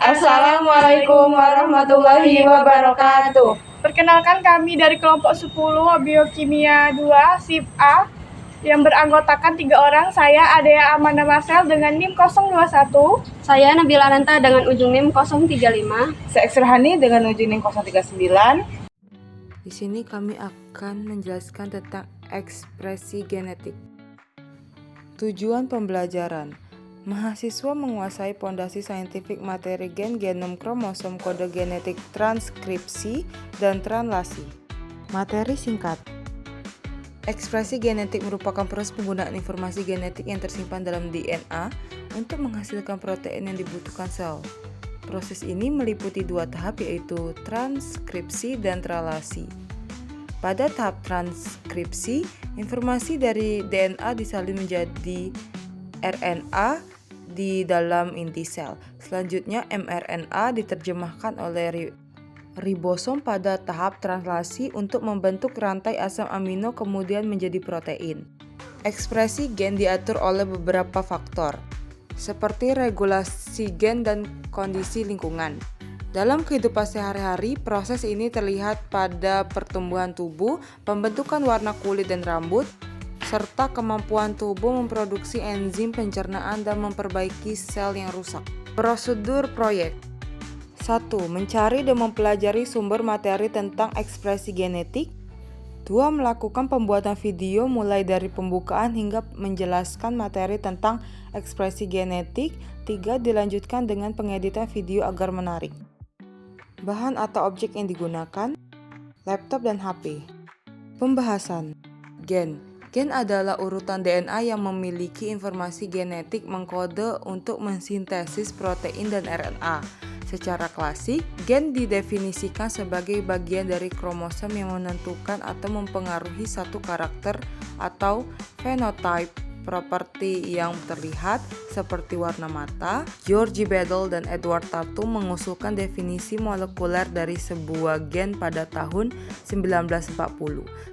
Assalamualaikum warahmatullahi wabarakatuh. Perkenalkan kami dari kelompok 10 Biokimia 2 SIP A yang beranggotakan 3 orang. Saya Adea Amanda Marcel dengan NIM 021. Saya Nabila Ananta dengan ujung NIM 035. Saya Eksurhani dengan ujung NIM 039. Di sini kami akan menjelaskan tentang ekspresi genetik. Tujuan pembelajaran: mahasiswa menguasai pondasi saintifik materi gen, genom, kromosom, kode genetik, transkripsi, dan translasi. Materi singkat. Ekspresi genetik merupakan proses penggunaan informasi genetik yang tersimpan dalam DNA untuk menghasilkan protein yang dibutuhkan sel. Proses ini meliputi 2 tahap, yaitu transkripsi dan translasi. Pada tahap transkripsi, informasi dari DNA disalin menjadi RNA di dalam inti sel. Selanjutnya, mRNA diterjemahkan oleh ribosom pada tahap translasi untuk membentuk rantai asam amino kemudian menjadi protein. Ekspresi gen diatur oleh beberapa faktor, seperti regulasi gen dan kondisi lingkungan. Dalam kehidupan sehari-hari, proses ini terlihat pada pertumbuhan tubuh, pembentukan warna kulit dan rambut, serta kemampuan tubuh memproduksi enzim pencernaan dan memperbaiki sel yang rusak. Prosedur proyek: 1. Mencari dan mempelajari sumber materi tentang ekspresi genetik. 2. Melakukan pembuatan video mulai dari pembukaan hingga menjelaskan materi tentang ekspresi genetik. 3. Dilanjutkan dengan pengeditan video agar menarik. Bahan atau objek yang digunakan: laptop dan HP. Pembahasan. Gen. Gen adalah urutan DNA yang memiliki informasi genetik mengkode untuk mensintesis protein dan RNA. Secara klasik, gen didefinisikan sebagai bagian dari kromosom yang menentukan atau mempengaruhi satu karakter atau phenotype properti yang terlihat, seperti warna mata. George Bedel dan Edward Tatum mengusulkan definisi molekuler dari sebuah gen pada tahun 1940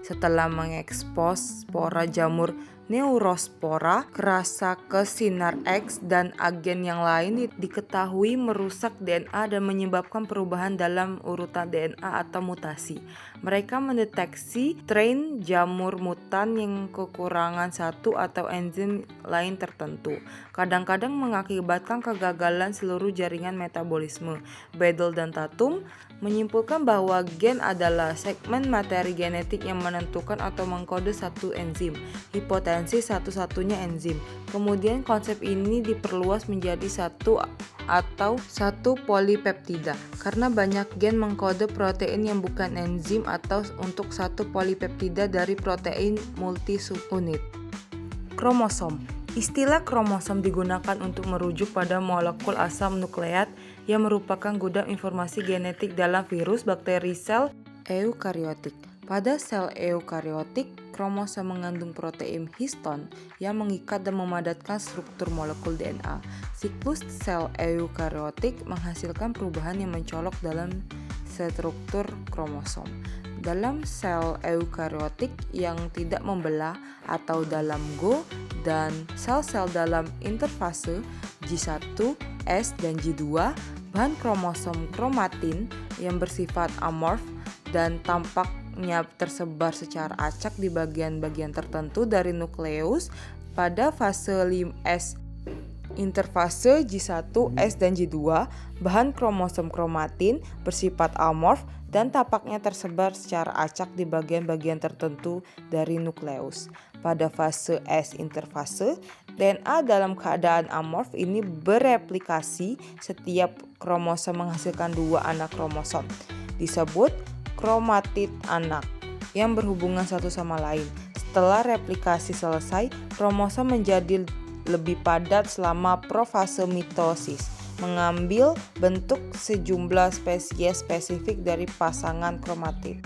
setelah mengekspos spora jamur Neurospora kerasa ke sinar X dan agen yang lain diketahui merusak DNA dan menyebabkan perubahan dalam urutan DNA atau mutasi. Mereka mendeteksi strain jamur mutan yang kekurangan satu atau enzim lain tertentu, kadang-kadang mengakibatkan kegagalan seluruh jaringan metabolisme. Bedel dan Tatum menyimpulkan bahwa gen adalah segmen materi genetik yang menentukan atau mengkode satu enzim, hipotensi satu-satunya enzim. Kemudian konsep ini diperluas menjadi satu polipeptida, karena banyak gen mengkode protein yang bukan enzim atau untuk satu polipeptida dari protein multi-subunit. Kromosom. Istilah kromosom digunakan untuk merujuk pada molekul asam nukleat yang merupakan gudang informasi genetik dalam virus, bakteri, sel eukariotik. Pada sel eukariotik, kromosom mengandung protein histon yang mengikat dan memadatkan struktur molekul DNA. Siklus sel eukariotik menghasilkan perubahan yang mencolok dalam struktur kromosom. Dalam sel eukariotik yang tidak membelah atau dalam GO dan sel-sel dalam interfase G1, S, dan G2, bahan kromosom kromatin yang bersifat amorf dan tampaknya tersebar secara acak di bagian-bagian tertentu dari nukleus. Pada fase S interfase G1, S, dan G2, bahan kromosom kromatin bersifat amorf dan tampaknya tersebar secara acak di bagian-bagian tertentu dari nukleus. Pada fase S interfase, DNA dalam keadaan amorf ini bereplikasi. Setiap kromosom menghasilkan 2 anak kromosom, disebut kromatid anak, yang berhubungan satu sama lain. Setelah replikasi selesai, kromosom menjadi lebih padat selama profase mitosis, mengambil bentuk sejumlah spesies spesifik dari pasangan kromatid.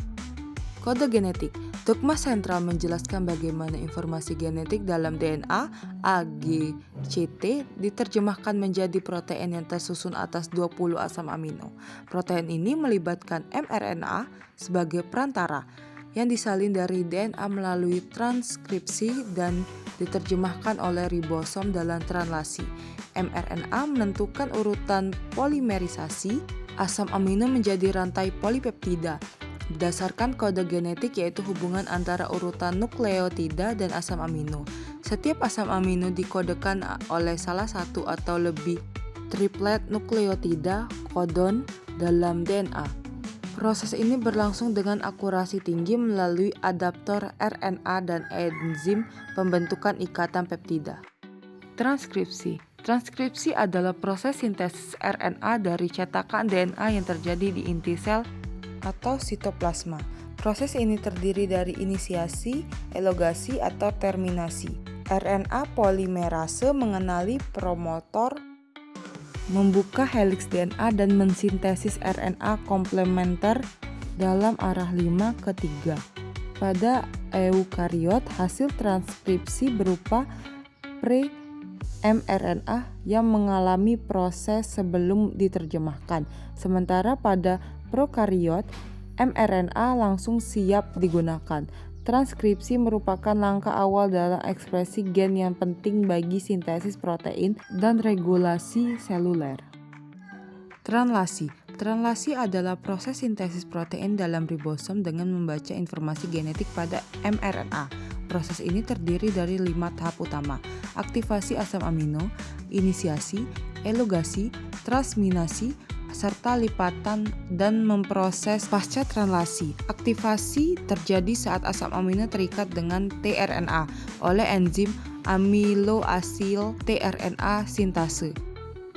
Kode genetik. Dogma sentral menjelaskan bagaimana informasi genetik dalam DNA AGCT diterjemahkan menjadi protein yang tersusun atas 20 asam amino. Protein ini melibatkan mRNA sebagai perantara yang disalin dari DNA melalui transkripsi dan diterjemahkan oleh ribosom dalam translasi. mRNA menentukan urutan polimerisasi asam amino menjadi rantai polipeptida berdasarkan kode genetik, yaitu hubungan antara urutan nukleotida dan asam amino. Setiap asam amino dikodekan oleh salah satu atau lebih triplet nukleotida kodon dalam DNA. Proses ini berlangsung dengan akurasi tinggi melalui adaptor RNA dan enzim pembentukan ikatan peptida. Transkripsi. Transkripsi adalah proses sintesis RNA dari cetakan DNA yang terjadi di inti sel atau sitoplasma. Proses ini terdiri dari inisiasi, elongasi, atau terminasi. RNA polimerase mengenali promotor, membuka heliks DNA dan mensintesis RNA komplementer dalam arah 5 ke 3. Pada eukariot, hasil transkripsi berupa pre-mRNA yang mengalami proses sebelum diterjemahkan. Sementara pada prokariot, mRNA langsung siap digunakan. Transkripsi merupakan langkah awal dalam ekspresi gen yang penting bagi sintesis protein dan regulasi seluler. Translasi. Translasi adalah proses sintesis protein dalam ribosom dengan membaca informasi genetik pada mRNA. Proses ini terdiri dari 5 tahap utama: aktivasi asam amino, inisiasi, elongasi, transminasi, serta lipatan dan memproses pasca translasi. Aktivasi terjadi saat asam amino terikat dengan tRNA oleh enzim amiloasil tRNA sintase.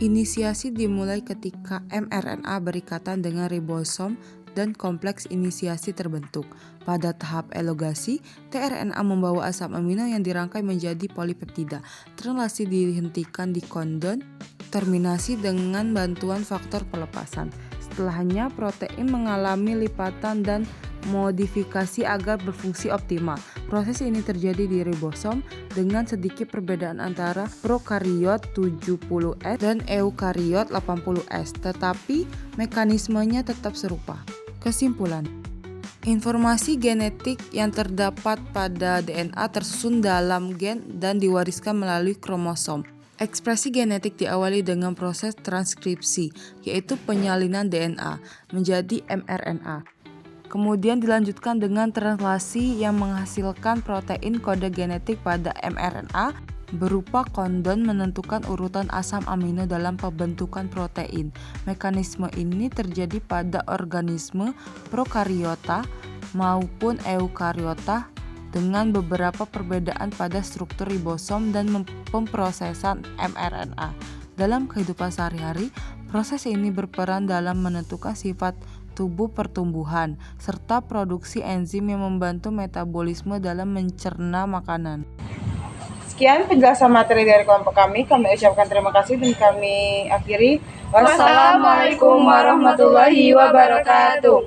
Inisiasi dimulai ketika mRNA berikatan dengan ribosom dan kompleks inisiasi terbentuk. Pada tahap elongasi, tRNA membawa asam amino yang dirangkai menjadi polipeptida. Translasi dihentikan di kondon terminasi dengan bantuan faktor pelepasan. Setelahnya, protein mengalami lipatan dan modifikasi agar berfungsi optimal. Proses ini terjadi di ribosom dengan sedikit perbedaan antara prokariot 70S dan eukariot 80S, tetapi mekanismenya tetap serupa. Kesimpulan. Informasi genetik yang terdapat pada DNA tersusun dalam gen dan diwariskan melalui kromosom. Ekspresi genetik diawali dengan proses transkripsi, yaitu penyalinan DNA menjadi mRNA. Kemudian dilanjutkan dengan translasi yang menghasilkan protein kode genetik pada mRNA berupa kondon menentukan urutan asam amino dalam pembentukan protein. Mekanisme ini terjadi pada organisme prokariota maupun eukariota dengan beberapa perbedaan pada struktur ribosom dan pemprosesan mRNA. Dalam kehidupan sehari-hari, proses ini berperan dalam menentukan sifat tubuh pertumbuhan, serta produksi enzim yang membantu metabolisme dalam mencerna makanan. Sekian penjelasan materi dari kelompok kami. Kami ucapkan terima kasih dan kami akhiri. Wassalamualaikum warahmatullahi wabarakatuh.